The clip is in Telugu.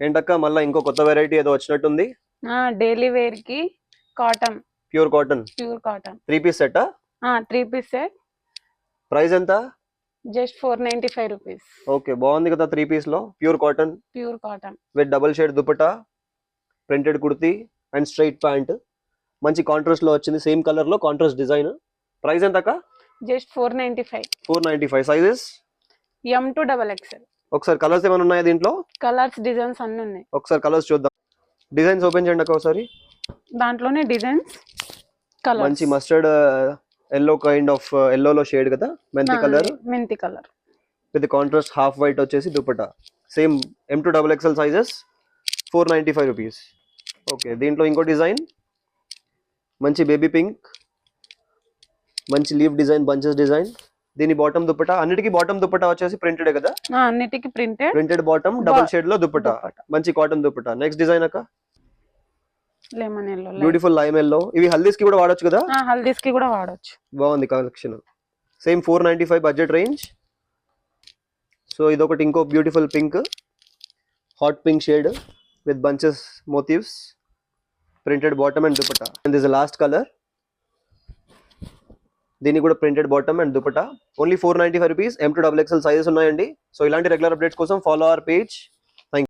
ఏంటక్క మళ్ళీ ఇంకో కొత్త వెరైటీ ఏదో వచ్చినట్టుంది. డైలీ వేర్ కి cotton, pure cotton pure cotton 3 piece set. 3 piece set. Price ఎంత? Just 495 rupees. ఓకే, బాగుంది కదా. 3 పీస్ లో pure cotton with double shade dupatta, printed kurti and straight pant. మంచి కాంట్రాస్ట్ లో వచ్చింది, సేమ్ కలర్ లో కాంట్రాస్ట్ డిజైన్. ప్రైస్ ఎంత అక్క? Just 495. 495. Sizes M to XXL. ఒకసారి కలర్స్ ఏమైనా ఉన్నాయా దీంట్లో? కలర్స్ డిజైన్స్ అన్ని ఉన్నాయి. ఒకసారి కలర్స్ చూద్దాం. డిజైన్స్ ఓపెన్ చేయండి అక్క ఒకసారి. దాంట్లోనే డిజైన్స్ కలర్స్. మంచి మస్టర్డ్ ఎల్లో కైండ్ ఆఫ్ ఎల్లోలో షేడ్ కదా, మెంతి colour with contrast half white వచ్చేసి dupatta. Same M to XXL sizes 495 rupees. Okay, దీంట్లో ఇంకో డిజైన్ మంచి బేబీ పింక్, మంచి లీవ్ డిజైన్, బంచెస్ డిజైన్. దీని బాటమ్ దుపట్టా, అన్నిటికీ బాటమ్ దుపట్టా వచ్చేసి ప్రింటెడ్ కదా. అన్నిటికీ ప్రింటెడ్ బాటమ్, డబుల్ షేడ్ లో దుపట్టా, మంచి కాటన్ దుపట్టా. నెక్స్ట్ డిజైన్ అక్క lemon yellow, beautiful lime yellow. ఇవి హల్దీస్ కి కూడా వాడొచ్చు కదా. హల్దీస్ కి కూడా వాడొచ్చు. బాగుంది collection. Same 495 budget range. So ఇదొకటి ఇంకో beautiful pink, hot pink shade with bunches motifs, printed bottom and dupatta. And this last colour. దీనికి కూడా printed bottom and dupatta. Only 495 rupees. M to XXL sizes ఉన్నాయండి. సో ఇలాంటి రెగ్యులర్ అప్డేట్స్ కోసం ఫాలో అవర్ పేజ్.